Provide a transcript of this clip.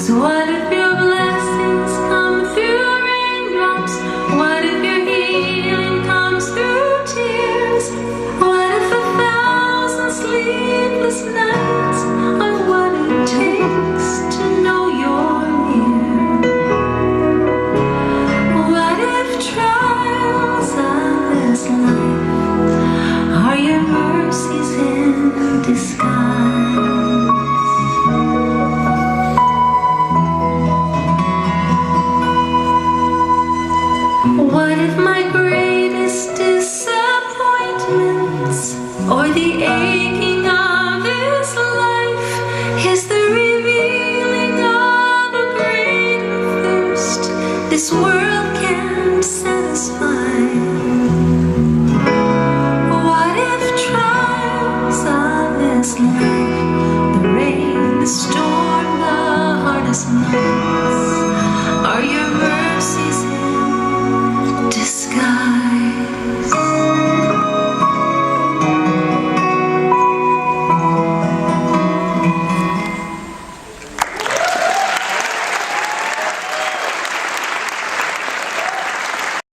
What if your blessings come through raindrops? What if your healing comes through tears? What if 1,000 sleepless nights are what it takes to know you're near? What if trials of this life are your mercies in disguise? What if my greatest disappointments or the aching of this life is the revealing of a greater thirst this world can't satisfy? What if trials of this life, the rain, the storm, the hardest nights, are your mercies